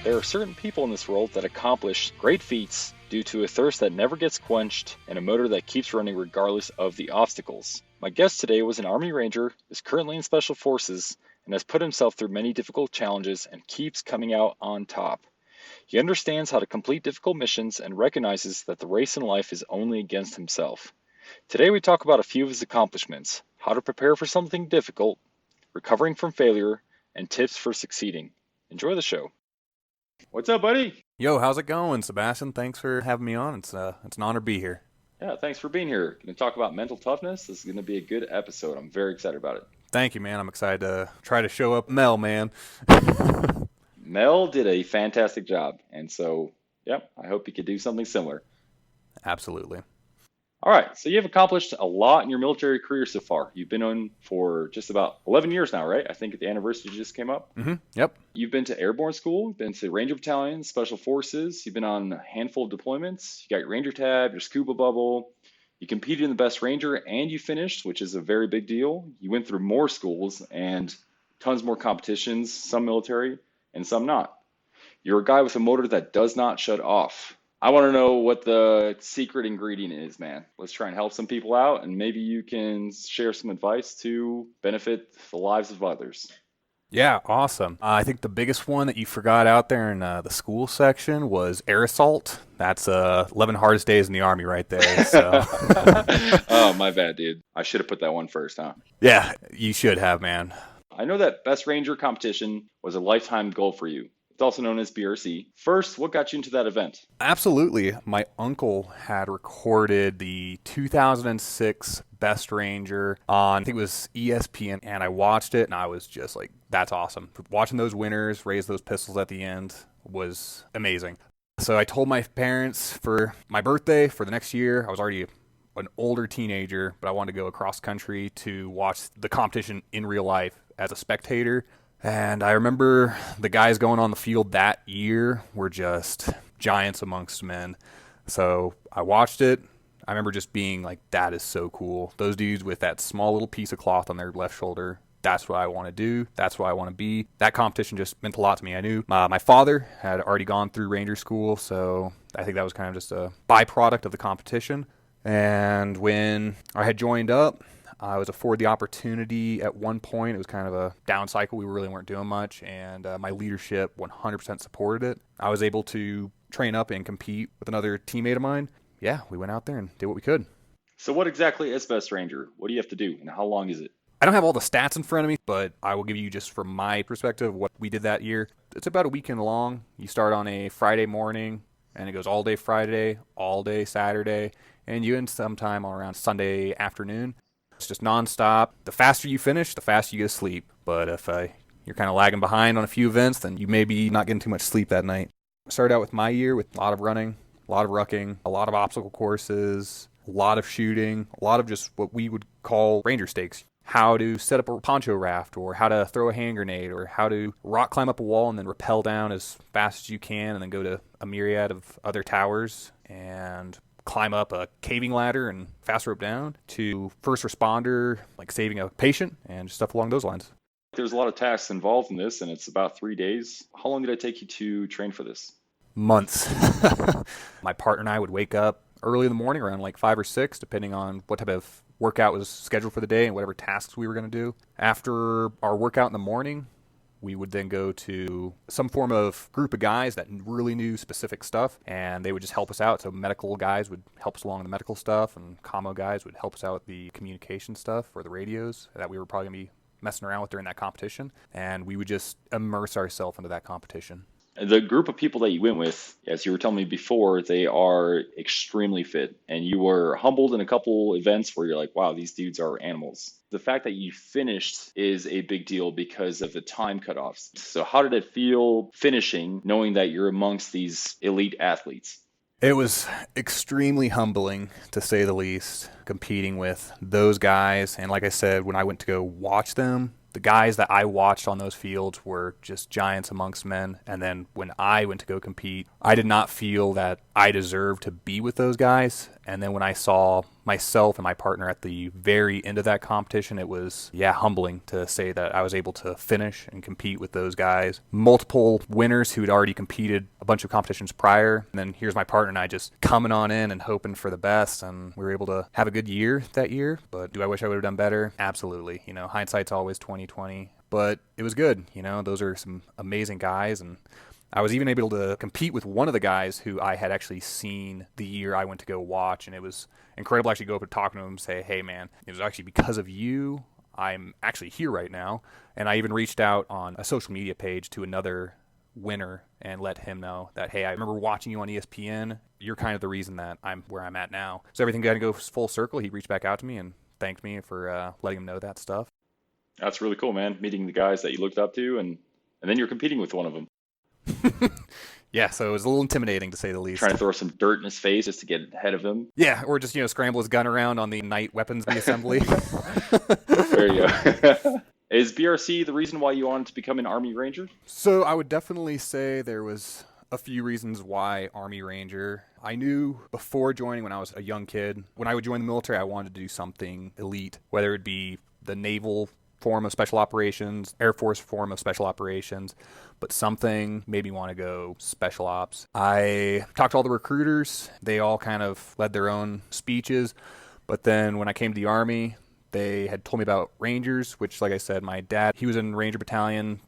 There are certain people in this world that accomplish great feats due to a thirst that never gets quenched and a motor that keeps running regardless of the obstacles. My guest today was an Army Ranger, is currently in Special Forces, and has put himself through many difficult challenges and keeps coming out on top. He understands how to complete difficult missions and recognizes that the race in life is only against himself. Today we talk about a few of his accomplishments, how to prepare for something difficult, recovering from failure, and tips for succeeding. Enjoy the show. What's up, buddy? Yo, how's it going, Sebastian? Thanks for having me on. It's an honor to be here. Yeah, thanks for being here. Going to talk about mental toughness. This is going to be a good episode. I'm very excited about it. Thank you, man. I'm excited to try to show up Mel, man. Mel did a fantastic job, and so, yep, I hope you could do something similar. Absolutely. All right, so you've accomplished a lot in your military career so far. You've been on for just about 11 years now, right? I think the anniversary just came up. Mm-hmm. Yep. You've been to Airborne school, been to Ranger Battalion, Special Forces. You've been on a handful of deployments. You got your Ranger tab, your scuba bubble. You competed in the Best Ranger, and you finished, which is a very big deal. You went through more schools and tons more competitions, some military and some not. You're a guy with a motor that does not shut off. I want to know what the secret ingredient is, man. Let's try and help some people out, and maybe you can share some advice to benefit the lives of others. Yeah, awesome. I think the biggest one that you forgot out there in the school section was air assault. That's 11 hardest days in the Army right there. So. Oh, my bad, dude. I should have put that one first, huh? Yeah, you should have, man. I know that Best Ranger competition was a lifetime goal for you. It's also known as BRC. First, what got you into that event? Absolutely. My uncle had recorded the 2006 Best Ranger on, I think it was ESPN, and I watched it, and I was just like, that's awesome. Watching those winners raise those pistols at the end was amazing. So I told my parents for my birthday for the next year, I was already an older teenager, but I wanted to go across country to watch the competition in real life as a spectator. And I remember the guys going on the field that year were just giants amongst men. So I watched it. I remember just being like, that is so cool. Those dudes with that small little piece of cloth on their left shoulder, that's what I want to do. That's what I want to be. That competition just meant a lot to me. I knew my father had already gone through Ranger school, so I think that was kind of just a byproduct of the competition. And when I had joined up, I was afforded the opportunity at one point. It was kind of a down cycle. We really weren't doing much, and my leadership 100% supported it. I was able to train up and compete with another teammate of mine. Yeah, we went out there and did what we could. So what exactly is Best Ranger? What do you have to do, and how long is it? I don't have all the stats in front of me, but I will give you just from my perspective what we did that year. It's about a weekend long. You start on a Friday morning, and it goes all day Friday, all day Saturday, and you end sometime around Sunday afternoon. It's just nonstop. The faster you finish, the faster you get to sleep. But if you're kind of lagging behind on a few events, then you may be not getting too much sleep that night. I started out with my year with a lot of running, a lot of rucking, a lot of obstacle courses, a lot of shooting, a lot of just what we would call Ranger stakes. How to set up a poncho raft, or how to throw a hand grenade, or how to rock climb up a wall and then rappel down as fast as you can and then go to a myriad of other towers and climb up a caving ladder and fast rope down, to first responder, like saving a patient and stuff along those lines. There's a lot of tasks involved in this, and it's about 3 days. How long did it take you to train for this? Months. My partner and I would wake up early in the morning around like 5 or 6, depending on what type of workout was scheduled for the day and whatever tasks we were going to do. After our workout in the morning, we would then go to some form of group of guys that really knew specific stuff, and they would just help us out. So medical guys would help us along with the medical stuff, and commo guys would help us out with the communication stuff or the radios that we were probably going to be messing around with during that competition. And we would just immerse ourselves into that competition. The group of people that you went with, as you were telling me before, they are extremely fit. And you were humbled in a couple events where you're like, wow, these dudes are animals. The fact that you finished is a big deal because of the time cutoffs. So how did it feel finishing, knowing that you're amongst these elite athletes? It was extremely humbling, to say the least, competing with those guys. And like I said, when I went to go watch them, the guys that I watched on those fields were just giants amongst men. And then when I went to go compete, I did not feel that I deserved to be with those guys. And then when I saw myself and my partner at the very end of that competition, it was, humbling to say that I was able to finish and compete with those guys. Multiple winners who had already competed a bunch of competitions prior. And then here's my partner and I just coming on in and hoping for the best. And we were able to have a good year that year. But do I wish I would have done better? Absolutely. Hindsight's always 20/20. But it was good. Those are some amazing guys. And I was even able to compete with one of the guys who I had actually seen the year I went to go watch. And it was incredible to actually go up and talk to him and say, hey, man, it was actually because of you I'm actually here right now. And I even reached out on a social media page to another winner and let him know that, hey, I remember watching you on ESPN. You're kind of the reason that I'm where I'm at now. So everything got to go full circle. He reached back out to me and thanked me for letting him know that stuff. That's really cool, man. Meeting the guys that you looked up to, and then you're competing with one of them. Yeah, so it was a little intimidating to say the least. Trying to throw some dirt in his face just to get ahead of him. Yeah, or just, scramble his gun around on the night weapons assembly. There you go. Is BRC the reason why you wanted to become an Army Ranger? So I would definitely say there was a few reasons why Army Ranger. I knew before joining when I was a young kid, when I would join the military, I wanted to do something elite, whether it be the naval form of special operations, Air Force form of special operations, but something made me want to go special ops. I talked to all the recruiters. They all kind of led their own speeches, but then when I came to the Army, they had told me about Rangers, which, like I said, my dad, he was in Ranger Battalion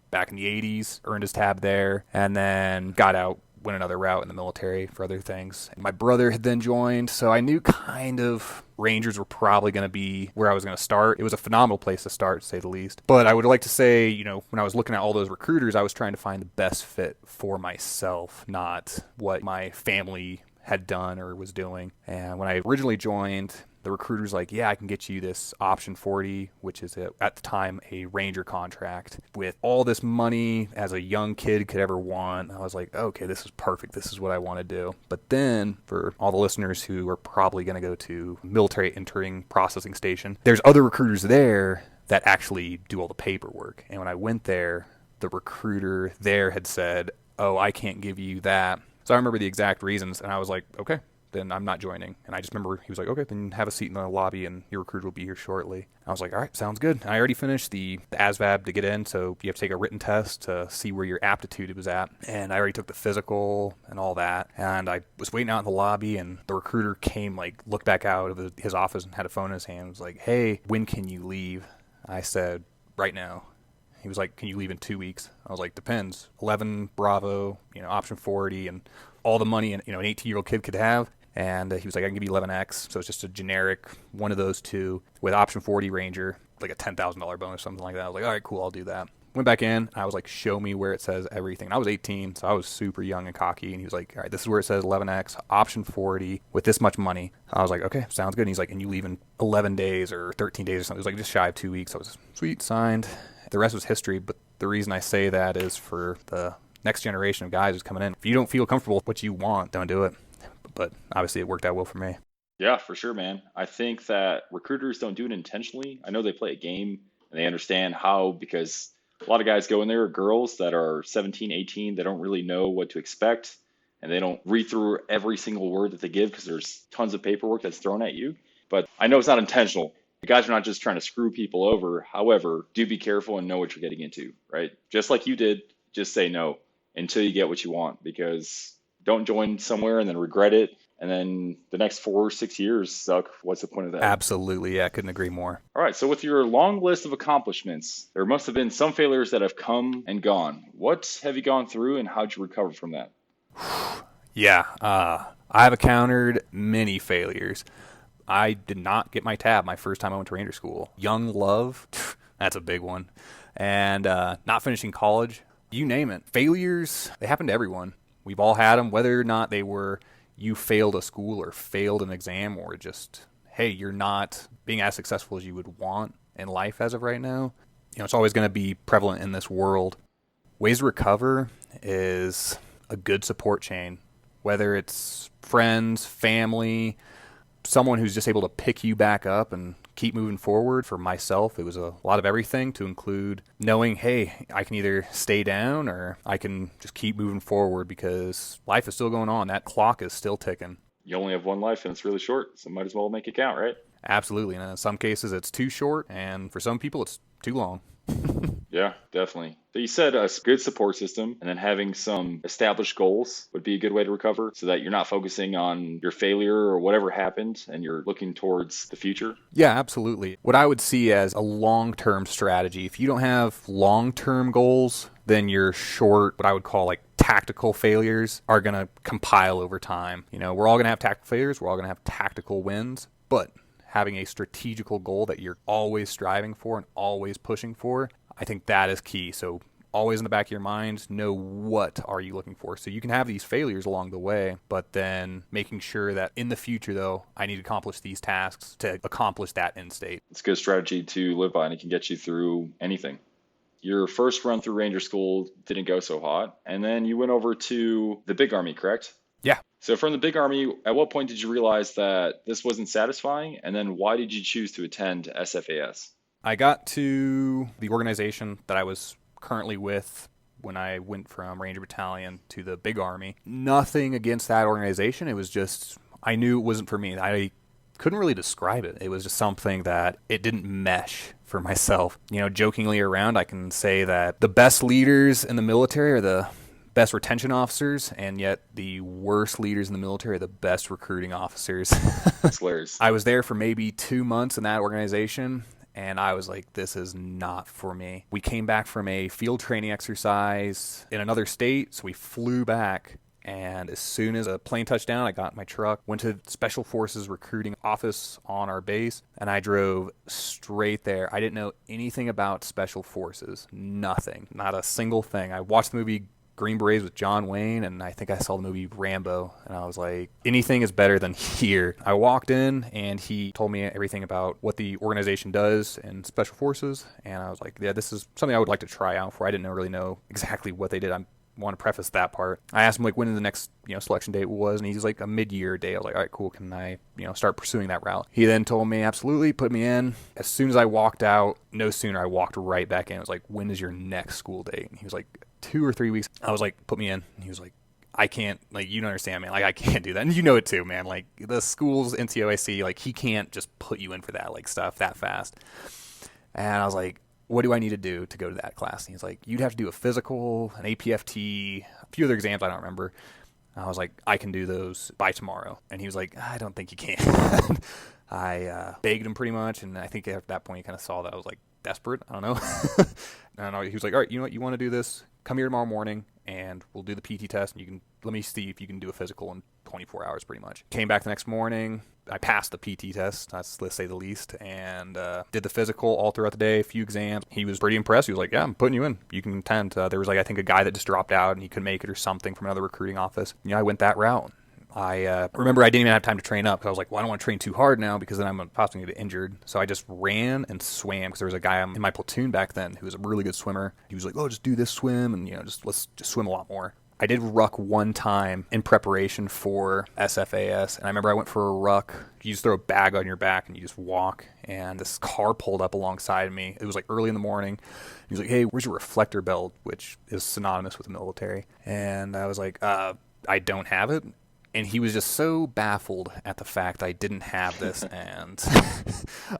back in the 80s, earned his tab there, and then got out, went another route in the military for other things. And my brother had then joined, so I knew kind of Rangers were probably going to be where I was going to start. It was a phenomenal place to start, to say the least. But I would like to say, when I was looking at all those recruiters, I was trying to find the best fit for myself, not what my family had done or was doing. And when I originally joined, the recruiter's like, yeah, I can get you this option 40, which is at the time a Ranger contract with all this money as a young kid could ever want. I was like, okay, this is perfect. This is what I want to do. But then for all the listeners who are probably going to go to military entering processing station, there's other recruiters there that actually do all the paperwork. And when I went there, the recruiter there had said, oh, I can't give you that. So I remember the exact reasons, and I was like, okay, then I'm not joining. And I just remember he was like, okay, then have a seat in the lobby and your recruiter will be here shortly. I was like, all right, sounds good. And I already finished the ASVAB to get in, so you have to take a written test to see where your aptitude was at. And I already took the physical and all that. And I was waiting out in the lobby, and the recruiter came, looked back out of his office and had a phone in his hand and was like, hey, when can you leave? I said, right now. He was like, can you leave in 2 weeks? I was like, depends. 11 Bravo, option 40, and all the money an 18-year-old kid could have. And he was like, I can give you 11X. So it's just a generic one of those two with option 40 Ranger, like a $10,000 bonus, something like that. I was like, all right, cool, I'll do that. Went back in. I was like, show me where it says everything. And I was 18, so I was super young and cocky. And he was like, all right, this is where it says 11X, option 40 with this much money. I was like, okay, sounds good. And he's like, and you leave in 11 days or 13 days or something. It was like just shy of 2 weeks. I was sweet, signed. The rest was history. But the reason I say that is for the next generation of guys who's coming in. If you don't feel comfortable with what you want, don't do it. But obviously it worked out well for me. Yeah, for sure, man. I think that recruiters don't do it intentionally. I know they play a game and they understand how, because a lot of guys go in there, girls that are 17, 18, they don't really know what to expect. And they don't read through every single word that they give because there's tons of paperwork that's thrown at you. But I know it's not intentional. The guys are not just trying to screw people over. However, do be careful and know what you're getting into, right? Just like you did, just say no until you get what you want, because don't join somewhere and then regret it. And then the next 4 or 6 years suck. What's the point of that? Absolutely. Yeah, I couldn't agree more. All right. So with your long list of accomplishments, there must have been some failures that have come and gone. What have you gone through and how'd you recover from that? Yeah. I've encountered many failures. I did not get my tab my first time I went to Ranger School. Young love, that's a big one. And not finishing college, you name it. Failures, they happen to everyone. We've all had them, whether or not they were you failed a school or failed an exam or just, hey, you're not being as successful as you would want in life as of right now. It's always going to be prevalent in this world. Ways to recover is a good support chain, whether it's friends, family, someone who's just able to pick you back up and keep moving forward. For myself, it was a lot of everything, to include knowing, hey, I can either stay down or I can just keep moving forward because life is still going on. That clock is still ticking. You only have one life and it's really short, so might as well make it count, right? Absolutely. And in some cases, it's too short, and for some people, it's too long. Yeah, definitely. So you said a good support system and then having some established goals would be a good way to recover so that you're not focusing on your failure or whatever happened and you're looking towards the future. Yeah, absolutely. What I would see as a long-term strategy, if you don't have long-term goals, then your short, what I would call like tactical failures, are going to compile over time. You know, we're all going to have tactical failures. We're all going to have tactical wins, but having a strategical goal that you're always striving for and always pushing for, I think that is key. So always in the back of your mind, know what are you looking for. So you can have these failures along the way, but then making sure that in the future, though, I need to accomplish these tasks to accomplish that end state. It's a good strategy to live by and it can get you through anything. Your first run through Ranger School didn't go so hot, and then you went over to the big army, correct? Yeah. So from the big army, at what point did you realize that this wasn't satisfying? And then why did you choose to attend SFAS? I got to the organization that I was currently with when I went from Ranger Battalion to the big army. Nothing against that organization. It was just, I knew it wasn't for me. I couldn't really describe it. It was just something that it didn't mesh for myself. You know, jokingly around, I can say that the best leaders in the military are the best retention officers, and yet the worst leaders in the military are the best recruiting officers. That's hilarious. I was there for maybe 2 months in that organization, and I was like, this is not for me. We came back from a field training exercise in another state, so we flew back. And as soon as a plane touched down, I got in my truck, went to Special Forces recruiting office on our base, and I drove straight there. I didn't know anything about Special Forces. Nothing. Not a single thing. I watched the movie Green Berets with John Wayne, and I think I saw the movie Rambo, and I was like, anything is better than here. I walked in, and he told me everything about what the organization does in Special Forces, and I was like, yeah, this is something I would like to try out for. I didn't really know exactly what they did. I want to preface that part. I asked him like when the next selection date was, and he's like a mid-year date. I was like, all right, cool. Can I start pursuing that route? He then told me absolutely, put me in. As soon as I walked out, no sooner I walked right back in. It was like, when is your next school date? And he was like, 2 or 3 weeks. I was like, put me in. And he was like, I can't, like, you don't understand, man. Like, I can't do that. And you know it too, man. Like, the school's NCOIC, like, he can't just put you in for that, like, stuff that fast. And I was like, what do I need to do to go to that class? And he's like, you'd have to do a physical, an APFT, a few other exams I don't remember. I was like, I can do those by tomorrow. And he was like, I don't think you can. I begged him pretty much, and I think at that point he kind of saw that I was like desperate. I don't know. And he was like, all right, you know what, you want to do this? Come here tomorrow morning, and we'll do the PT test, and you can let me see if you can do a physical in 24 hours pretty much. Came back the next morning. I passed the PT test, let's say the least, and did the physical all throughout the day, a few exams. He was pretty impressed. He was like, yeah, I'm putting you in. You can attend. There was, like, I think a guy that just dropped out, and he couldn't make it or something from another recruiting office. I went that route. I remember I didn't even have time to train up because I was like, well, I don't want to train too hard now because then I'm possibly going to get injured. So I just ran and swam because there was a guy in my platoon back then who was a really good swimmer. He was like, oh, just do this swim and, let's just swim a lot more. I did ruck one time in preparation for SFAS, and I remember I went for a ruck. You just throw a bag on your back and you just walk, and this car pulled up alongside me. It was like early in the morning. He was like, hey, where's your reflector belt, which is synonymous with the military? And I was like, I don't have it. And he was just so baffled at the fact I didn't have this. And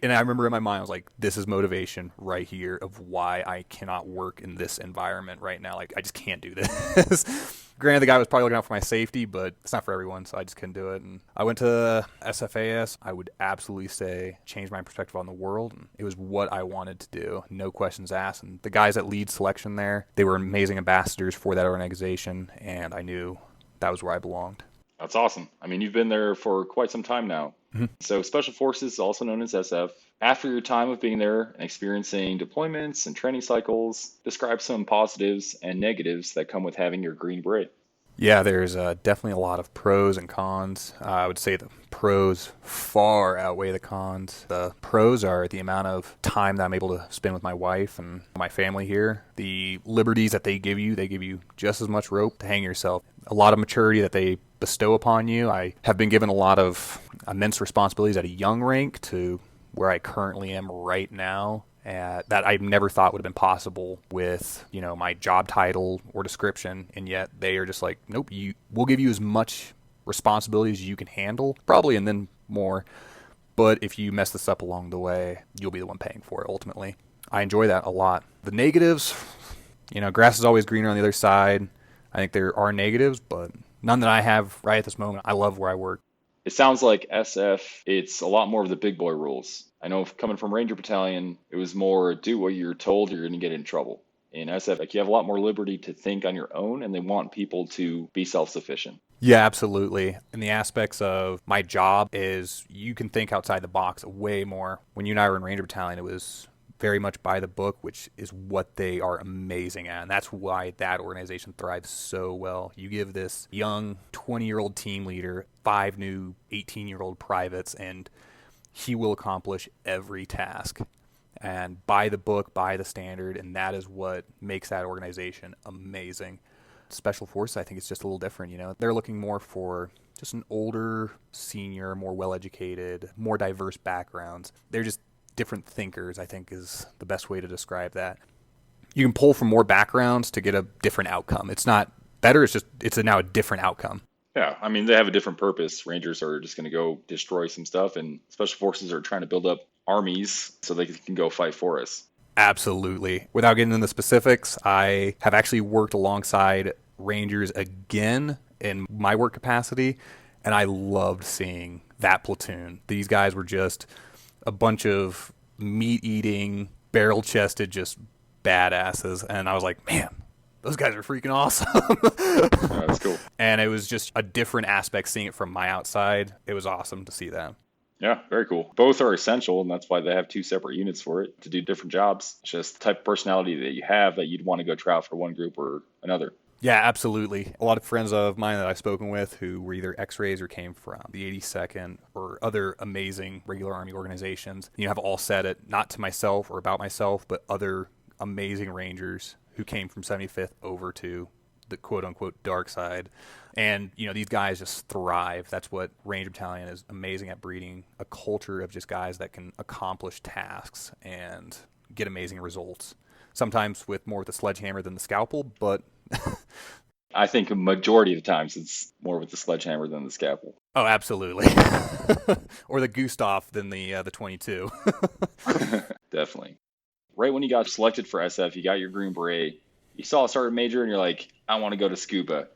I remember in my mind, I was like, this is motivation right here of why I cannot work in this environment right now. Like, I just can't do this. Granted, the guy was probably looking out for my safety, but it's not for everyone, so I just couldn't do it. And I went to SFAS. I would absolutely say changed my perspective on the world. And it was what I wanted to do. No questions asked. And the guys that lead selection there, they were amazing ambassadors for that organization, and I knew that was where I belonged. That's awesome. I mean, you've been there for quite some time now. Mm-hmm. So Special Forces, also known as SF, after your time of being there and experiencing deployments and training cycles, describe some positives and negatives that come with having your Green Beret. Yeah, there's definitely a lot of pros and cons. I would say the pros far outweigh the cons. The pros are the amount of time that I'm able to spend with my wife and my family here. The liberties that they give you just as much rope to hang yourself. A lot of maturity that they bestow upon you. I have been given a lot of immense responsibilities at a young rank to where I currently am right now. That I never thought would have been possible with, my job title or description, and yet they are just like, nope, we'll give you as much responsibilities you can handle, probably, and then more. But if you mess this up along the way, you'll be the one paying for it ultimately. I enjoy that a lot. The negatives, grass is always greener on the other side. I think there are negatives, but none that I have right at this moment. I love where I work. It sounds like SF, it's a lot more of the big boy rules. I know coming from Ranger Battalion, it was more do what you're told, you're going to get in trouble. In SF, like, you have a lot more liberty to think on your own, and they want people to be self-sufficient. Yeah, absolutely. And the aspects of my job is you can think outside the box way more. When you and I were in Ranger Battalion, it was very much by the book, which is what they are amazing at. And that's why that organization thrives so well. You give this young 20-year-old team leader 5 new 18-year-old privates, and he will accomplish every task. And by the book, by the standard, and that is what makes that organization amazing. Special Forces, I think it's just a little different, They're looking more for just an older, senior, more well-educated, more diverse backgrounds. They're just different thinkers, I think, is the best way to describe that. You can pull from more backgrounds to get a different outcome. It's not better, it's now a different outcome. Yeah, I mean, they have a different purpose. Rangers are just going to go destroy some stuff, and Special Forces are trying to build up armies so they can go fight for us. Absolutely. Without getting into the specifics, I have actually worked alongside Rangers again in my work capacity, and I loved seeing that platoon. These guys were just a bunch of meat-eating, barrel-chested, just badasses, and I was like, man, those guys are freaking awesome. Yeah, that's cool. And it was just a different aspect seeing it from my outside. It was awesome to see that. Yeah, very cool. Both are essential, and that's why they have 2 separate units for it to do different jobs. It's just the type of personality that you have that you'd want to go try out for one group or another. Yeah, absolutely. A lot of friends of mine that I've spoken with who were either X-rays or came from the 82nd or other amazing regular Army organizations, have all said it, not to myself or about myself, but other amazing Rangers who came from 75th over to the quote-unquote dark side. And, these guys just thrive. That's what Ranger Battalion is amazing at, breeding a culture of just guys that can accomplish tasks and get amazing results. Sometimes with more with the sledgehammer than the scalpel, but I think a majority of the times it's more with the sledgehammer than the scalpel. Oh, absolutely. Or the Gustav than the 22. Definitely. Right when you got selected for SF, you got your Green Beret, you saw a sergeant major and you're like, I want to go to scuba.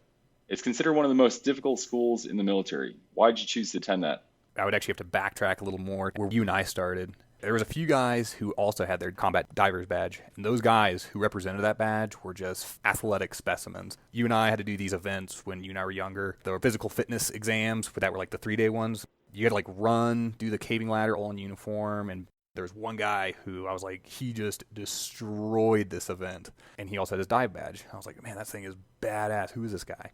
It's considered one of the most difficult schools in the military. Why did you choose to attend that? I would actually have to backtrack a little more where you and I started. There was a few guys who also had their combat diver's badge, and those guys who represented that badge were just athletic specimens. You and I had to do these events when you and I were younger. The physical fitness exams that were like the 3-day ones. You had to like run, do the caving ladder all in uniform, and there was one guy who I was like, he just destroyed this event. And he also had his dive badge. I was like, man, that thing is badass. Who is this guy?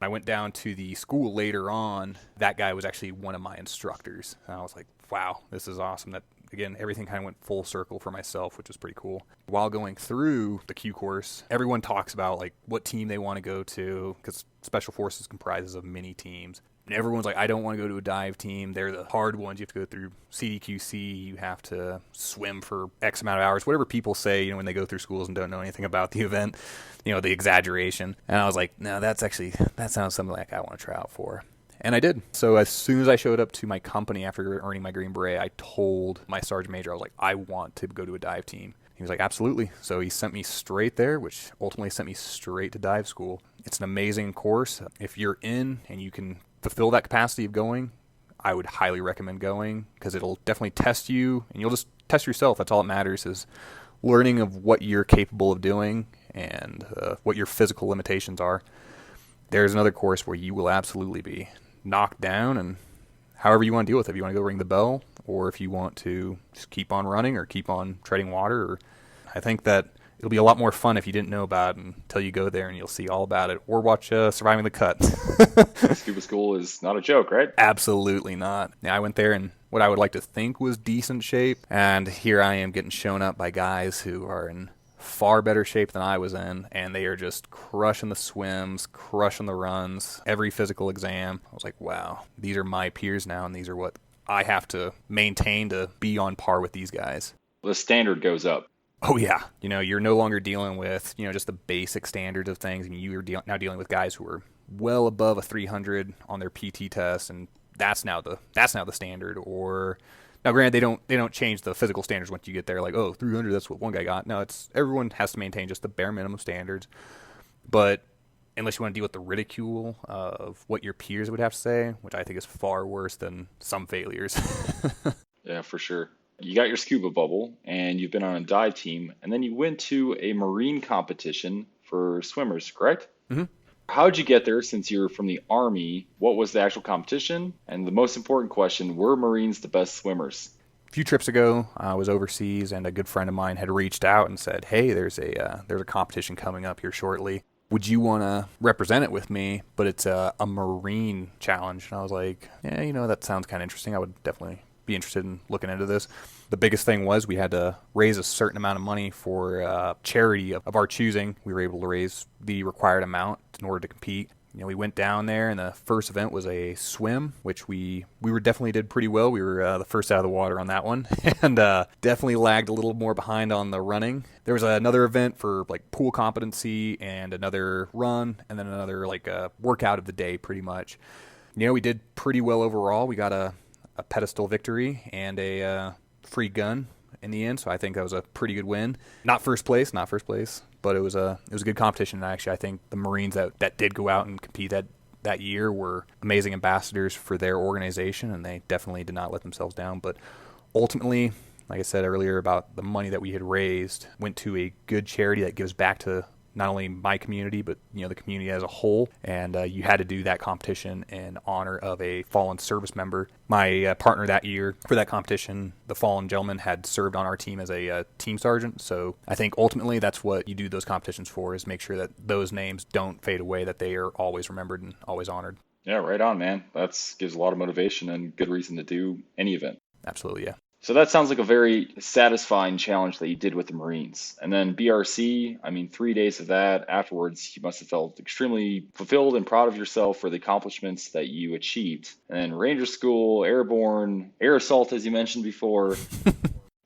I went down to the school later on. That guy was actually one of my instructors. And I was like, wow, this is awesome. That, again, everything kind of went full circle for myself, which was pretty cool. While going through the Q course, everyone talks about like what team they want to go to, because Special Forces comprises of many teams. And everyone's like, I don't want to go to a dive team. They're the hard ones. You have to go through CDQC. You have to swim for X amount of hours. Whatever people say, when they go through schools and don't know anything about the event, the exaggeration. And I was like, no, that sounds something like I want to try out for. And I did. So as soon as I showed up to my company after earning my Green Beret, I told my sergeant major, I was like, I want to go to a dive team. He was like, absolutely. So he sent me straight there, which ultimately sent me straight to dive school. It's an amazing course. If you're in and you can fulfill that capacity of going, I would highly recommend going, because it'll definitely test you, and you'll just test yourself. That's all that matters, is learning of what you're capable of doing and what your physical limitations are. There's another course where you will absolutely be knocked down, and however you want to deal with it. If you want to go ring the bell, or if you want to just keep on running or keep on treading water. I think that it'll be a lot more fun if you didn't know about it until you go there and you'll see all about it. Or watch Surviving the Cut. Scuba school is not a joke, right? Absolutely not. Yeah, I went there in what I would like to think was decent shape, and here I am getting shown up by guys who are in far better shape than I was in, and they are just crushing the swims, crushing the runs, every physical exam. I was like, wow, these are my peers now, and these are what I have to maintain to be on par with these guys. The standard goes up. Oh, yeah. You're no longer dealing with, just the basic standards of things, and you're now dealing with guys who are well above a 300 on their PT test, and that's now the standard. Or now, granted, they don't change the physical standards once you get there. Like, oh, 300, that's what one guy got. No, it's everyone has to maintain just the bare minimum standards. But unless you want to deal with the ridicule of what your peers would have to say, which I think is far worse than some failures. Yeah, for sure. You got your scuba bubble and you've been on a dive team, and then you went to a marine competition for swimmers, correct? Mm-hmm. How'd you get there since you're from the Army? What was the actual competition? And the most important question, were Marines the best swimmers? A few trips ago, I was overseas, and a good friend of mine had reached out and said, hey, there's a competition coming up here shortly. Would you want to represent it with me? But it's a Marine challenge. And I was like, yeah, that sounds kind of interesting. I would definitely be interested in looking into this. The biggest thing was we had to raise a certain amount of money for charity of our choosing. We were able to raise the required amount in order to compete. We went down there, and the first event was a swim, which we definitely did pretty well. We were the first out of the water on that one, and definitely lagged a little more behind on the running. There was another event for like pool competency, and another run, and then another like workout of the day, pretty much. We did pretty well overall. We got a pedestal victory and a free gun in the end, so I think that was a pretty good win. Not first place, but it was a good competition. And actually, I think the Marines that did go out and compete that year were amazing ambassadors for their organization, and they definitely did not let themselves down. But ultimately, like I said earlier about the money that we had raised, went to a good charity that gives back to not only my community, but the community as a whole. And you had to do that competition in honor of a fallen service member. My partner that year for that competition, the fallen gentleman, had served on our team as a team sergeant. So I think ultimately that's what you do those competitions for, is make sure that those names don't fade away, that they are always remembered and always honored. Yeah, right on, man. That gives a lot of motivation and good reason to do any event. Absolutely, yeah. So that sounds like a very satisfying challenge that you did with the Marines. And then BRC, 3 days of that afterwards, you must have felt extremely fulfilled and proud of yourself for the accomplishments that you achieved. And then Ranger School, Airborne, Air Assault, as you mentioned before,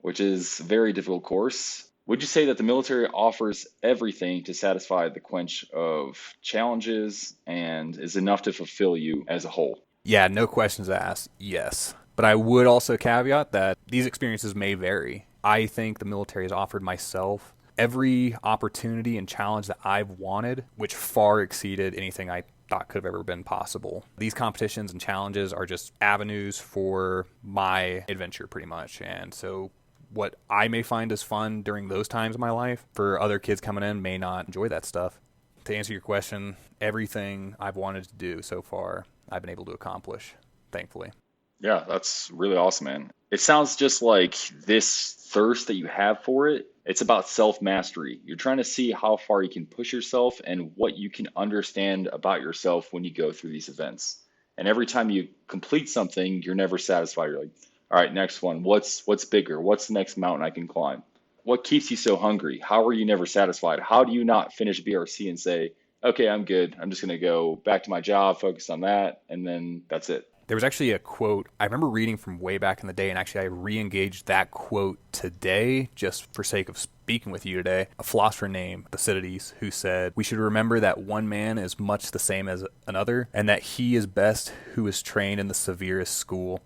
which is a very difficult course. Would you say that the military offers everything to satisfy the quench of challenges and is enough to fulfill you as a whole? Yeah, no questions asked. Yes. But I would also caveat that these experiences may vary. I think the military has offered myself every opportunity and challenge that I've wanted, which far exceeded anything I thought could have ever been possible. These competitions and challenges are just avenues for my adventure, pretty much. And so what I may find as fun during those times of my life, for other kids coming in, may not enjoy that stuff. To answer your question, everything I've wanted to do so far, I've been able to accomplish, thankfully. Yeah, that's really awesome, man. It sounds just like this thirst that you have for it. It's about self-mastery. You're trying to see how far you can push yourself and what you can understand about yourself when you go through these events. And every time you complete something, you're never satisfied. You're like, all right, next one. What's bigger? What's the next mountain I can climb? What keeps you so hungry? How are you never satisfied? How do you not finish BRC and say, okay, I'm good. I'm just going to go back to my job, focus on that, and then that's it. There was actually a quote I remember reading from way back in the day, and actually I re-engaged that quote today just for sake of speaking with you today. A philosopher named Thucydides, who said, we should remember that one man is much the same as another, and that he is best who is trained in the severest school.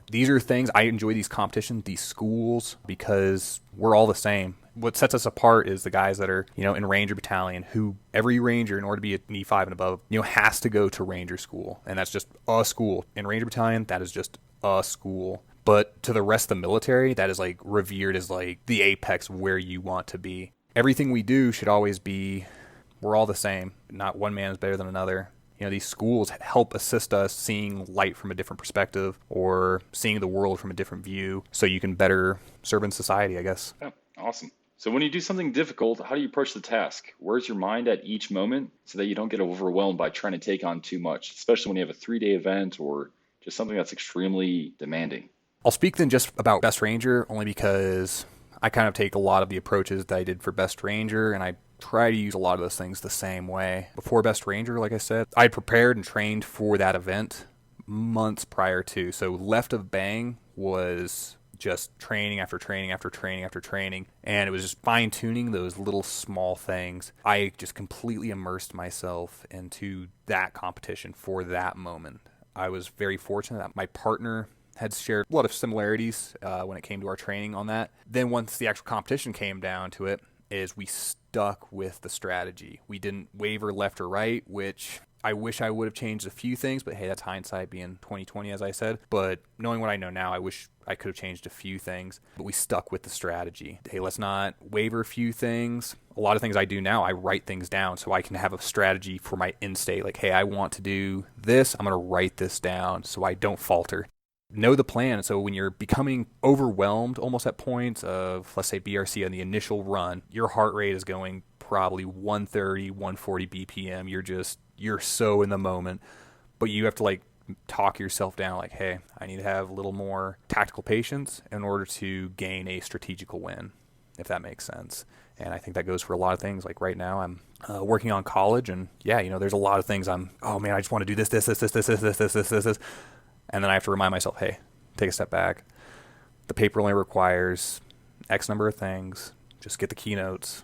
These are things, I enjoy these competitions, these schools, because we're all the same. What sets us apart is the guys that are, in Ranger Battalion, who every Ranger, in order to be an E5 and above, has to go to Ranger School. And that's just a school. In Ranger Battalion, that is just a school. But to the rest of the military, that is like revered as like the apex where you want to be. Everything we do should always be, we're all the same. Not one man is better than another. These schools help assist us seeing light from a different perspective or seeing the world from a different view so you can better serve in society, I guess. Yeah, awesome. So when you do something difficult, how do you approach the task? Where's your mind at each moment so that you don't get overwhelmed by trying to take on too much, especially when you have a 3-day event or just something that's extremely demanding? I'll speak then just about Best Ranger only because I kind of take a lot of the approaches that I did for Best Ranger, and I try to use a lot of those things the same way. Before Best Ranger, like I said, I prepared and trained for that event months prior to. So Left of Bang was just training after training after training after training. And it was just fine tuning those little small things. I just completely immersed myself into that competition for that moment. I was very fortunate that my partner had shared a lot of similarities when it came to our training on that. Then once the actual competition came down to it, is we stuck with the strategy. We didn't waver left or right, which I wish I would have changed a few things, but hey, that's hindsight being 2020, as I said. But knowing what I know now, I wish I could have changed a few things, but we stuck with the strategy. Hey, let's not waver a few things. A lot of things I do now, I write things down so I can have a strategy for my end state. Like, hey, I want to do this. I'm going to write this down so I don't falter. Know the plan. So when you're becoming overwhelmed almost at points of, let's say, BRC on the initial run, your heart rate is going probably 130, 140 BPM. You're so in the moment, but you have to like talk yourself down like, hey, I need to have a little more tactical patience in order to gain a strategical win, if that makes sense. And I think that goes for a lot of things. Like right now I'm working on college, and yeah, there's a lot of things oh man, I just want to do this. And then I have to remind myself, hey, take a step back. The paper only requires X number of things. Just get the keynotes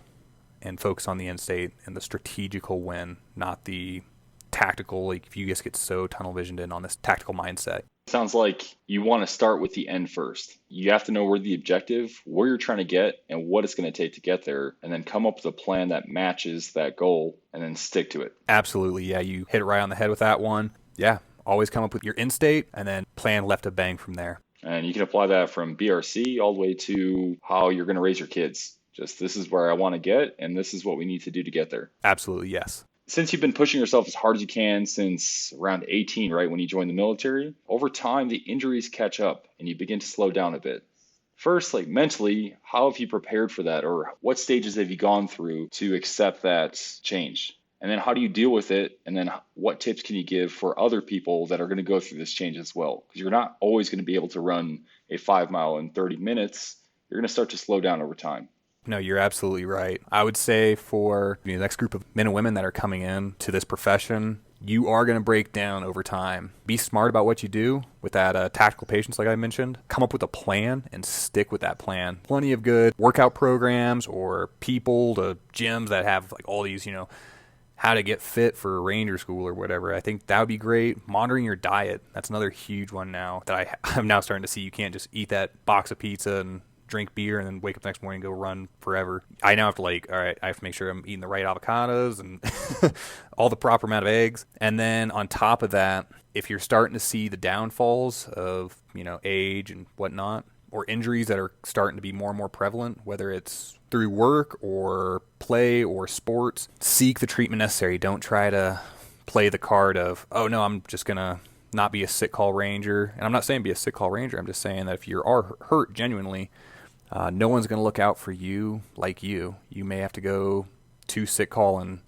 and focus on the end state and the strategical win, not the tactical. Like if you just get so tunnel visioned in on this tactical mindset. Sounds like you want to start with the end first. You have to know where the objective, where you're trying to get, and what it's going to take to get there, and then come up with a plan that matches that goal and then stick to it. Absolutely. Yeah, you hit it right on the head with that one. Yeah. Always come up with your end state and then plan left to bang from there. And you can apply that from BRC all the way to how you're going to raise your kids. Just this is where I want to get, and this is what we need to do to get there. Absolutely, yes. Since you've been pushing yourself as hard as you can since around 18, right, when you joined the military, over time the injuries catch up and you begin to slow down a bit. First, like mentally, how have you prepared for that, or what stages have you gone through to accept that change? And then how do you deal with it? And then what tips can you give for other people that are going to go through this change as well? Because you're not always going to be able to run a 5 mile in 30 minutes. You're going to start to slow down over time. No, you're absolutely right. I would say for the next group of men and women that are coming in to this profession, you are going to break down over time. Be smart about what you do with that tactical patience, like I mentioned. Come up with a plan and stick with that plan. Plenty of good workout programs or people to gyms that have like all these, how to get fit for Ranger School or whatever. I think that would be great. Monitoring your diet. That's another huge one now that I'm now starting to see. You can't just eat that box of pizza and drink beer and then wake up the next morning and go run forever. I now have to all right, I have to make sure I'm eating the right avocados and all the proper amount of eggs. And then on top of that, if you're starting to see the downfalls of, age and whatnot, or injuries that are starting to be more and more prevalent, whether it's through work or play or sports, seek the treatment necessary. Don't try to play the card of, oh no, I'm just going to not be a sick call ranger. And I'm not saying be a sick call ranger. I'm just saying that if you are hurt genuinely, no one's going to look out for you like you. You may have to go to sick call and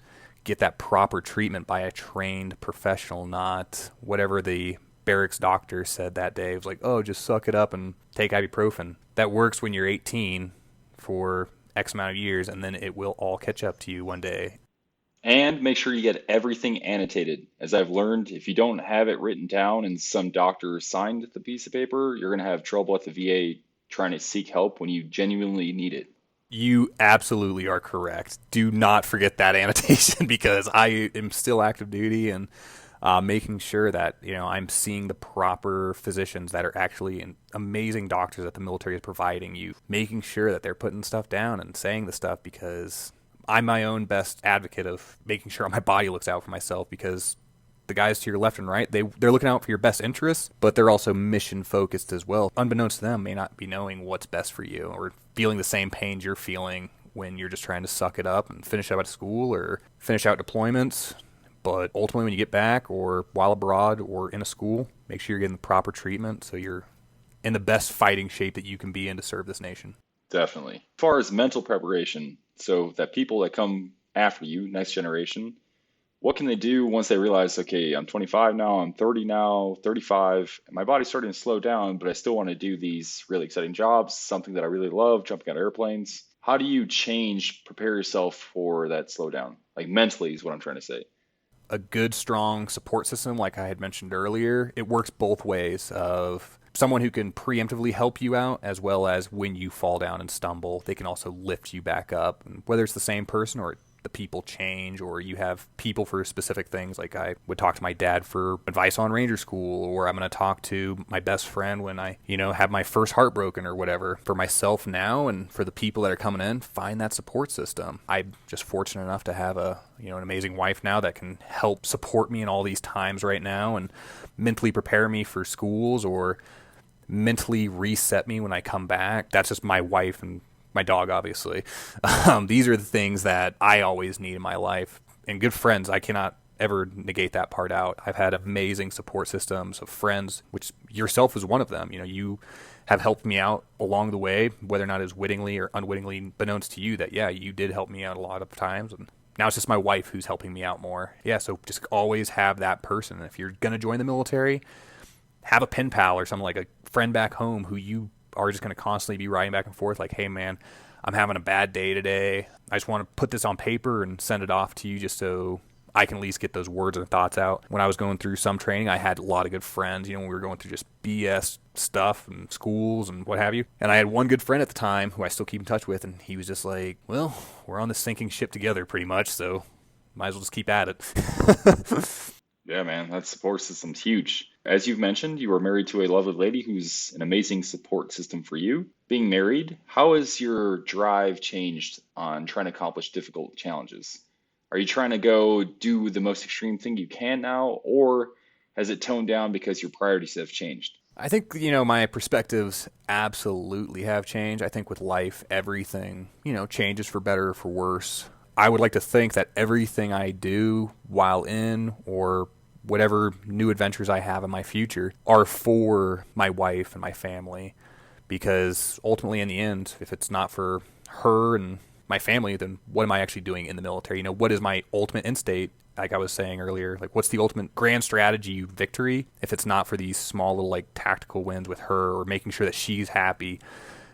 get that proper treatment by a trained professional, not whatever the barracks doctor said that day. It was like, oh, just suck it up and take ibuprofen. That works when you're 18 for X amount of years, and then it will all catch up to you one day. And make sure you get everything annotated. As I've learned, if you don't have it written down and some doctor signed the piece of paper, you're going to have trouble at the VA trying to seek help when you genuinely need it. You absolutely are correct. Do not forget that annotation, because I am still active duty, and making sure that I'm seeing the proper physicians that are actually amazing doctors that the military is providing you, making sure that they're putting stuff down and saying the stuff, because I'm my own best advocate of making sure my body looks out for myself, because the guys to your left and right, they're looking out for your best interests, but they're also mission focused as well. Unbeknownst to them, may not be knowing what's best for you or feeling the same pains you're feeling when you're just trying to suck it up and finish out at school or finish out deployments. But ultimately, when you get back or while abroad or in a school, make sure you're getting the proper treatment so you're in the best fighting shape that you can be in to serve this nation. Definitely. As far as mental preparation, so that people that come after you, next generation, what can they do once they realize, okay, I'm 25 now, I'm 30 now, 35, and my body's starting to slow down, but I still want to do these really exciting jobs, something that I really love, jumping out of airplanes. How do you prepare yourself for that slowdown? Like mentally is what I'm trying to say. A good, strong support system, like I had mentioned earlier, it works both ways of someone who can preemptively help you out, as well as when you fall down and stumble, they can also lift you back up. And whether it's the same person or the people change, or you have people for specific things, like I would talk to my dad for advice on Ranger School, or I'm going to talk to my best friend when I, have my first heart broken or whatever. For myself now and for the people that are coming in, find that support system. I'm just fortunate enough to have an amazing wife now that can help support me in all these times right now and mentally prepare me for schools or mentally reset me when I come back. That's just my wife and my dog, obviously. These are the things that I always need in my life. And good friends, I cannot ever negate that part out. I've had amazing support systems of friends, which yourself is one of them. You have helped me out along the way, whether or not it's wittingly or unwittingly, beknownst to you that, you did help me out a lot of times. And now it's just my wife who's helping me out more. So just always have that person. If you're going to join the military, have a pen pal or something, like a friend back home who you are just going to constantly be writing back and forth, like, hey man, I'm having a bad day today. I just want to put this on paper and send it off to you just so I can at least get those words and thoughts out. When I was going through some training, I had a lot of good friends, when we were going through just BS stuff and schools and what have you. And I had one good friend at the time who I still keep in touch with, and he was just like, well, we're on this sinking ship together pretty much, so might as well just keep at it. Yeah, man, that support system's huge. As you've mentioned, you are married to a lovely lady who's an amazing support system for you. Being married, how has your drive changed on trying to accomplish difficult challenges? Are you trying to go do the most extreme thing you can now, or has it toned down because your priorities have changed? I think, my perspectives absolutely have changed. I think with life, everything, changes for better or for worse. I would like to think that everything I do while in or whatever new adventures I have in my future are for my wife and my family, because ultimately in the end, if it's not for her and my family, then what am I actually doing in the military? What is my ultimate end state? Like I was saying earlier, like what's the ultimate grand strategy victory if it's not for these small little like tactical wins with her or making sure that she's happy?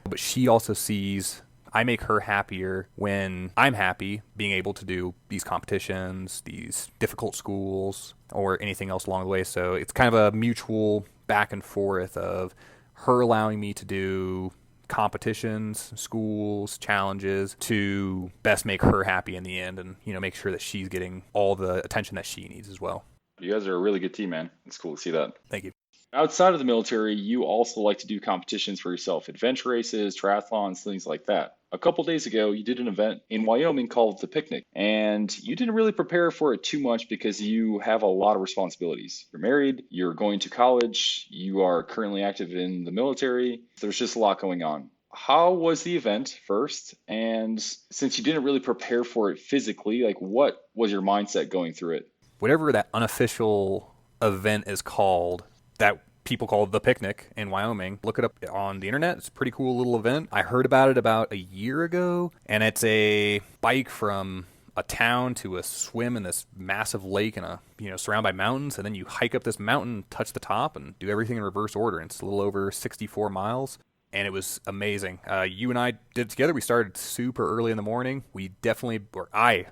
But she also sees I make her happier when I'm happy being able to do these competitions, these difficult schools, or anything else along the way. So it's kind of a mutual back and forth of her allowing me to do competitions, schools, challenges to best make her happy in the end and, make sure that she's getting all the attention that she needs as well. You guys are a really good team, man. It's cool to see that. Thank you. Outside of the military, you also like to do competitions for yourself, adventure races, triathlons, things like that. A couple days ago, you did an event in Wyoming called the Picnic, and you didn't really prepare for it too much because you have a lot of responsibilities. You're married, you're going to college, you are currently active in the military. There's just a lot going on. How was the event first? And since you didn't really prepare for it physically, like what was your mindset going through it? Whatever that unofficial event is called, that people call the Picnic in Wyoming. Look it up on the internet. It's a pretty cool little event. I heard about it about a year ago, and it's a bike from a town to a swim in this massive lake and surrounded by mountains, and then you hike up this mountain, touch the top, and do everything in reverse order. And it's a little over 64 miles, and it was amazing. You and I did it together. We started super early in the morning. I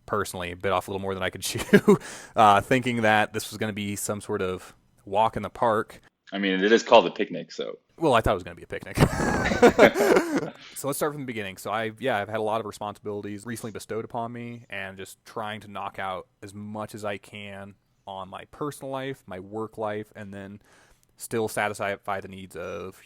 personally bit off a little more than I could chew, thinking that this was going to be some sort of walk in the park. I mean, it is called a picnic, so. Well, I thought it was going to be a picnic. So let's start from the beginning. So I've had a lot of responsibilities recently bestowed upon me, and just trying to knock out as much as I can on my personal life, my work life, and then still satisfy the needs of,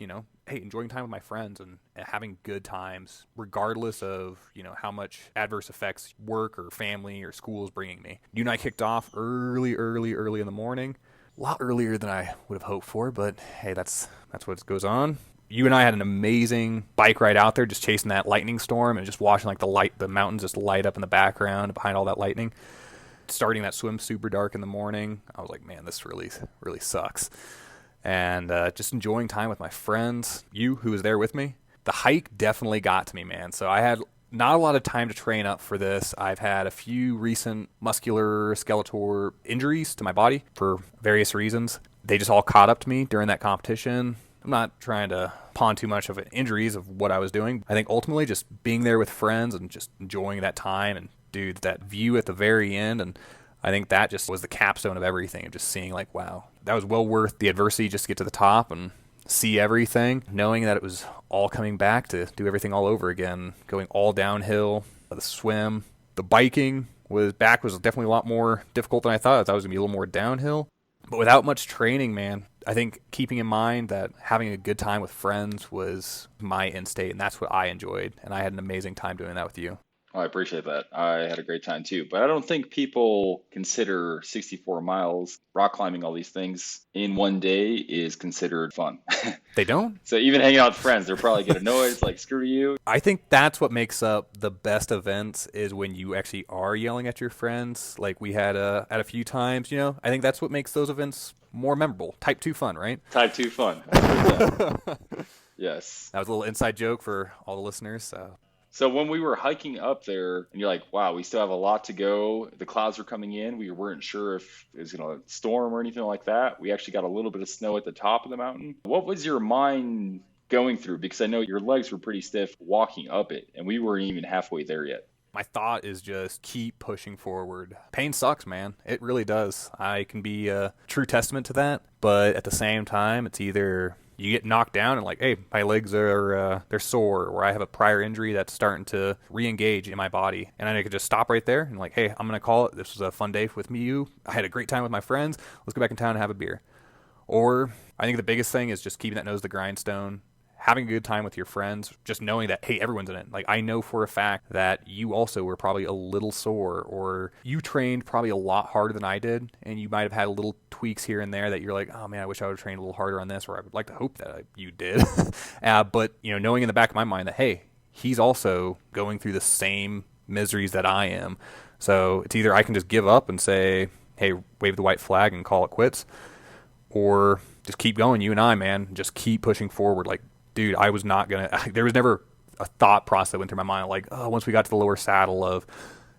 hey, enjoying time with my friends and having good times, regardless of, how much adverse effects work or family or school is bringing me. You and I kicked off early in the morning. A lot earlier than I would have hoped for, but hey, that's what goes on. You and I had an amazing bike ride out there, just chasing that lightning storm and just watching like the mountains just light up in the background behind all that lightning. Starting that swim super dark in the morning, I was like, man, this really sucks. And just enjoying time with my friends. You, who was there with me, the hike definitely got to me, man. So I had not a lot of time to train up for this. I've had a few recent muscular skeletal injuries to my body for various reasons. They just all caught up to me during that competition. I'm not trying to pawn too much of injuries of what I was doing. I think ultimately just being there with friends and just enjoying that time and, dude, that view at the very end. And I think that just was the capstone of everything, of just seeing like, wow, that was well worth the adversity just to get to the top. And see everything, knowing that it was all coming back to do everything all over again, going all downhill, the swim, the biking was definitely a lot more difficult than I thought. I thought it was going to be a little more downhill. But without much training, man, I think keeping in mind that having a good time with friends was my end state, and that's what I enjoyed. And I had an amazing time doing that with you. Oh, I appreciate that. I had a great time too. But I don't think people consider 64 miles, rock climbing, all these things in one day is considered fun. They don't? So even hanging out with friends, they'll probably get annoyed. It's like, screw you. I think that's what makes up the best events is when you actually are yelling at your friends, like we had at a few times, I think that's what makes those events more memorable. Type 2 fun, right? Type 2 fun. Yes. That was a little inside joke for all the listeners. So when we were hiking up there and you're like, wow, we still have a lot to go. The clouds were coming in. We weren't sure if it was going to storm or anything like that. We actually got a little bit of snow at the top of the mountain. What was your mind going through? Because I know your legs were pretty stiff walking up it, and we weren't even halfway there yet. My thought is just keep pushing forward. Pain sucks, man. It really does. I can be a true testament to that. But at the same time, it's either you get knocked down and like, hey, my legs are they're sore, or I have a prior injury that's starting to re-engage in my body, and I could just stop right there and like, hey, I'm gonna call it. This was a fun day with you. I had a great time with my friends. Let's go back in town and have a beer. Or I think the biggest thing is just keeping that nose to the grindstone, having a good time with your friends, just knowing that, hey, everyone's in it. Like, I know for a fact that you also were probably a little sore, or you trained probably a lot harder than I did, and you might have had little tweaks here and there that you're like, oh man, I wish I would have trained a little harder on this, or I would like to hope that you did. But, knowing in the back of my mind that, hey, he's also going through the same miseries that I am. So it's either I can just give up and say, hey, wave the white flag and call it quits, or just keep going, you and I, man, just keep pushing forward. Like, dude, I was not going to, there was never a thought process that went through my mind like, oh, once we got to the lower saddle of,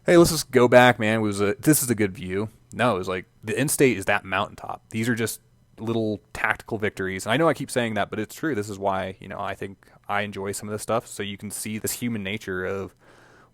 hey, let's just go back, man. This is a good view. No, it was like the end state is that mountaintop. These are just little tactical victories. And I know I keep saying that, but it's true. This is why, I think I enjoy some of this stuff. So you can see this human nature of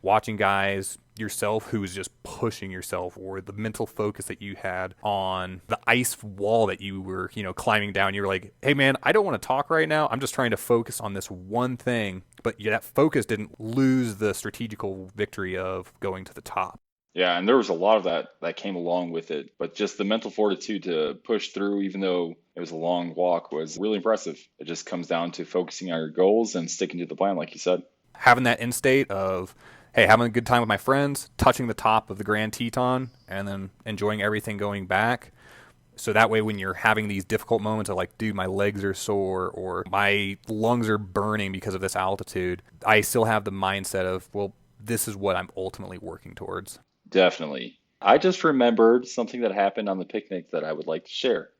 watching guys, yourself, who was just pushing yourself, or the mental focus that you had on the ice wall that you were, climbing down. You were like, hey man, I don't want to talk right now. I'm just trying to focus on this one thing. But that focus didn't lose the strategical victory of going to the top. Yeah, and there was a lot of that came along with it. But just the mental fortitude to push through, even though it was a long walk, was really impressive. It just comes down to focusing on your goals and sticking to the plan, like you said. Having that end state of, hey, having a good time with my friends, touching the top of the Grand Teton, and then enjoying everything going back. So that way when you're having these difficult moments of like, dude, my legs are sore, or my lungs are burning because of this altitude, I still have the mindset of, well, this is what I'm ultimately working towards. Definitely. I just remembered something that happened on the picnic that I would like to share.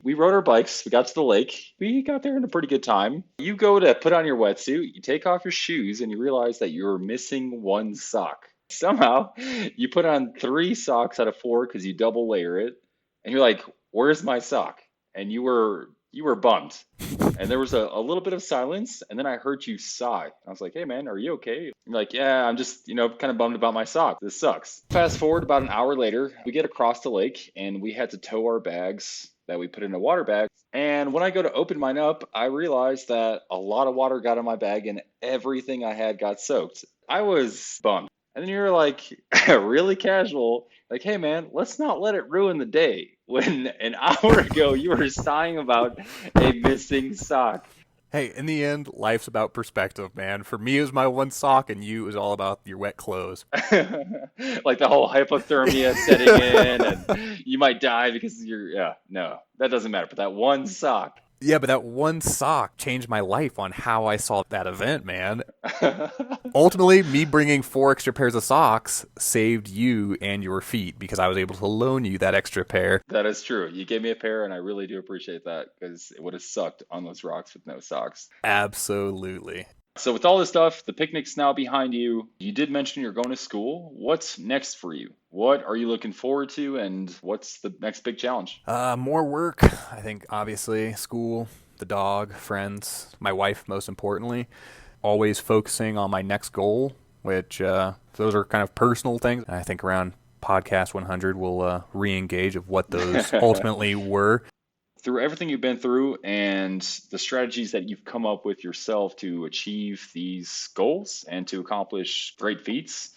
We rode our bikes. We got to the lake. We got there in a pretty good time. You go to put on your wetsuit, you take off your shoes, and you realize that you're missing one sock. Somehow, you put on 3 socks out of 4 because you double layer it. And you're like, where's my sock? And you were bummed. And there was a little bit of silence, and then I heard you sigh. I was like, hey man, are you okay? You're like, yeah, I'm just, kind of bummed about my sock. This sucks. Fast forward about an hour later, we get across the lake, and we had to tow our bags that we put in a water bag. And when I go to open mine up, I realized that a lot of water got in my bag and everything I had got soaked. I was bummed. And then you're like, really casual, like, hey man, let's not let it ruin the day. When an hour ago you were sighing about a missing sock. Hey, in the end, life's about perspective, man. For me, it was my one sock, and you, it was all about your wet clothes. Like the whole hypothermia setting in, and you might die because no, that doesn't matter. But that one sock. Yeah, but that one sock changed my life on how I saw that event, man. Ultimately, me bringing 4 extra pairs of socks saved you and your feet because I was able to loan you that extra pair. That is true. You gave me a pair, and I really do appreciate that because it would have sucked on those rocks with no socks. Absolutely. So with all this stuff, the picnic's now behind you. You did mention you're going to school. What's next for you? What are you looking forward to, and what's the next big challenge? More work. I think, obviously, school, the dog, friends, my wife, most importantly. Always focusing on my next goal, which those are kind of personal things. And I think around podcast 100, we'll re-engage of what those ultimately were. Through everything you've been through and the strategies that you've come up with yourself to achieve these goals and to accomplish great feats,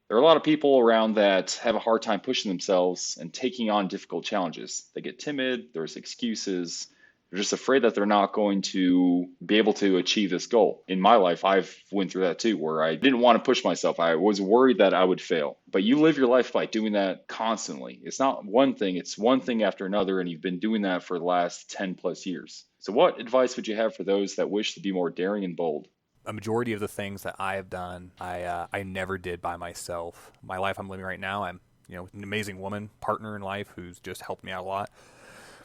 there are a lot of people around that have a hard time pushing themselves and taking on difficult challenges. They get timid, there's excuses, they're just afraid that they're not going to be able to achieve this goal. In my life, I've went through that too, where I didn't want to push myself. I was worried that I would fail. But you live your life by doing that constantly. It's not one thing, it's one thing after another, and you've been doing that for the last 10 plus years. So what advice would you have for those that wish to be more daring and bold? A majority of the things that I have done, I never did by myself. My life I'm living right now, I'm an amazing woman, partner in life who's just helped me out a lot.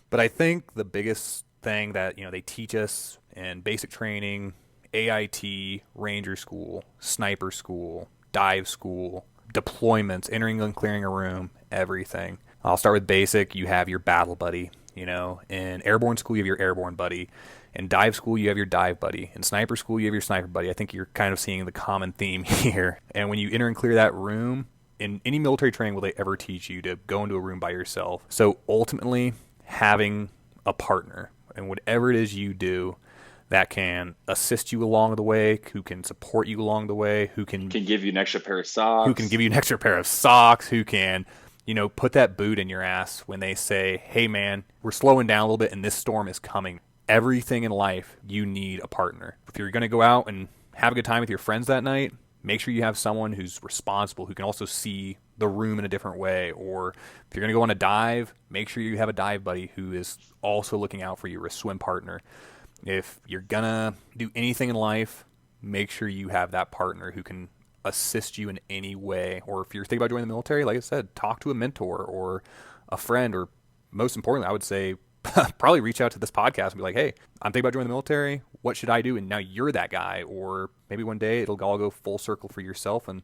But I think the biggest thing that they teach us in basic training, AIT, Ranger School, Sniper School, Dive School, deployments, entering and clearing a room, everything. I'll start with basic. You have your battle buddy. In Airborne School, you have your Airborne buddy. In Dive School, you have your Dive buddy. In Sniper School, you have your Sniper buddy. I think you're kind of seeing the common theme here. And when you enter and clear that room, in any military training will they ever teach you to go into a room by yourself. So ultimately, having a partner and whatever it is you do that can assist you along the way, who can support you along the way, who can give you an extra pair of socks, who can put that boot in your ass when they say, hey man, we're slowing down a little bit and this storm is coming. Everything in life, you need a partner. If you're going to go out and have a good time with your friends that night, make sure you have someone who's responsible, who can also see the room in a different way. Or if you're going to go on a dive, make sure you have a dive buddy who is also looking out for you, or a swim partner. If you're going to do anything in life, make sure you have that partner who can assist you in any way. Or if you're thinking about joining the military, like I said, talk to a mentor or a friend, or most importantly, I would say probably reach out to this podcast and be like, hey, I'm thinking about joining the military. What should I do? And now you're that guy. Or maybe one day it'll all go full circle for yourself and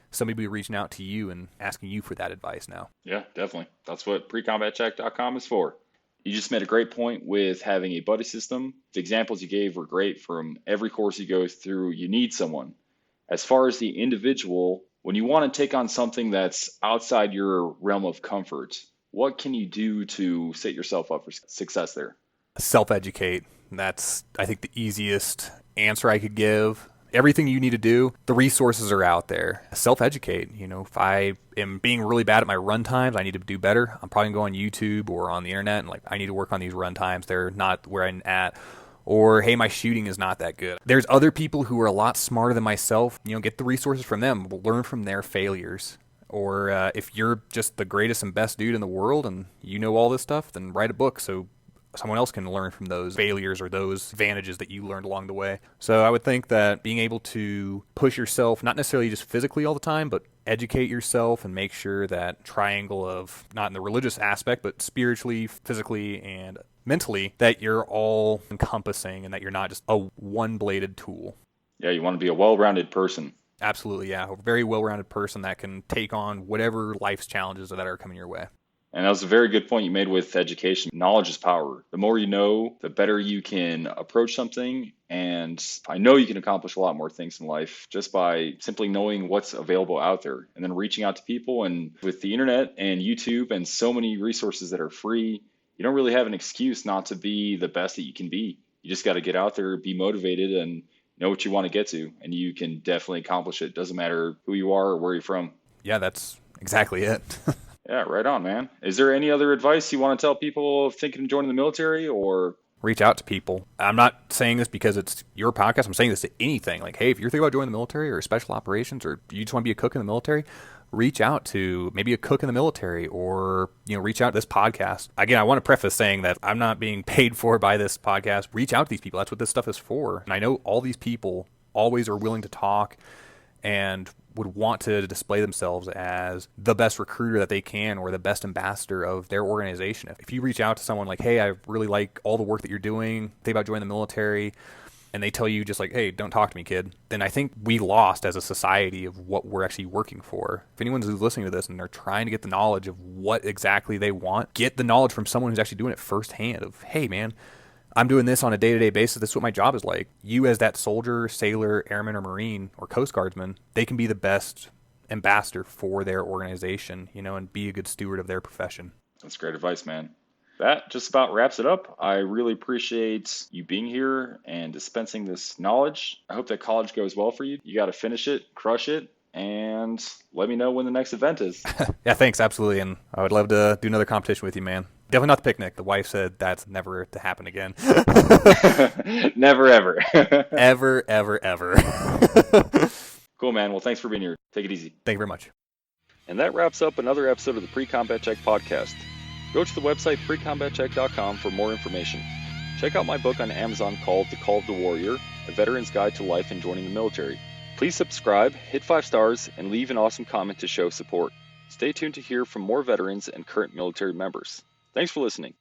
somebody will be reaching out to you and asking you for that advice now. Yeah, definitely. That's what PreCombatCheck.com is for. You just made a great point with having a buddy system. The examples you gave were great. From every course you go through, you need someone. As far as the individual, when you want to take on something that's outside your realm of comfort, what can you do to set yourself up for success there? Self-educate. That's, I think, the easiest answer I could give. Everything you need to do, the resources are out there. Self-educate. If I am being really bad at my run times, I need to do better. I'm probably going to go on YouTube or on the internet and I need to work on these run times. They're not where I'm at. Or, hey, my shooting is not that good. There's other people who are a lot smarter than myself. Get the resources from them. Learn from their failures. Or if you're just the greatest and best dude in the world and you know all this stuff, then write a book so someone else can learn from those failures or those advantages that you learned along the way. So I would think that being able to push yourself, not necessarily just physically all the time, but educate yourself and make sure that triangle of, not in the religious aspect, but spiritually, physically, and mentally, that you're all encompassing and that you're not just a one-bladed tool. Yeah, you want to be a well-rounded person. Absolutely, yeah. A very well-rounded person that can take on whatever life's challenges that are coming your way. And that was a very good point you made with education. Knowledge is power. The more you know, the better you can approach something. And I know you can accomplish a lot more things in life just by simply knowing what's available out there and then reaching out to people. And with the internet and YouTube and so many resources that are free, you don't really have an excuse not to be the best that you can be. You just got to get out there, be motivated, and know what you want to get to. And you can definitely accomplish it. Doesn't matter who you are or where you're from. Yeah, that's exactly it. Yeah, right on, man. Is there any other advice you want to tell people thinking of joining the military, or? Reach out to people. I'm not saying this because it's your podcast. I'm saying this to anything. Like, hey, if you're thinking about joining the military or special operations, or you just want to be a cook in the military, reach out to maybe a cook in the military, or, reach out to this podcast. Again, I want to preface saying that I'm not being paid for by this podcast. Reach out to these people. That's what this stuff is for. And I know all these people always are willing to talk and would want to display themselves as the best recruiter that they can or the best ambassador of their organization. If you reach out to someone like, hey, I really like all the work that you're doing, think about joining the military, and they tell you just like, hey, don't talk to me, kid, then I think we lost as a society of what we're actually working for. If anyone's listening to this and they're trying to get the knowledge of what exactly they want, get the knowledge from someone who's actually doing it firsthand of, hey, man, I'm doing this on a day-to-day basis. This is what my job is like. You as that soldier, sailor, airman, or Marine, or Coast Guardsman, they can be the best ambassador for their organization, and be a good steward of their profession. That's great advice, man. That just about wraps it up. I really appreciate you being here and dispensing this knowledge. I hope that college goes well for you. You got to finish it, crush it, and let me know when the next event is. Yeah, thanks, absolutely. And I would love to do another competition with you, man. Definitely not the picnic. The wife said that's never to happen again. Never ever. Ever, ever, ever. Cool, man. Well, thanks for being here. Take it easy. Thank you very much. And that wraps up another episode of the Pre-Combat Check podcast. Go to the website precombatcheck.com for more information. Check out my book on Amazon called The Call of the Warrior, A Veteran's Guide to Life and Joining the Military. Please subscribe, hit 5 stars, and leave an awesome comment to show support. Stay tuned to hear from more veterans and current military members. Thanks for listening.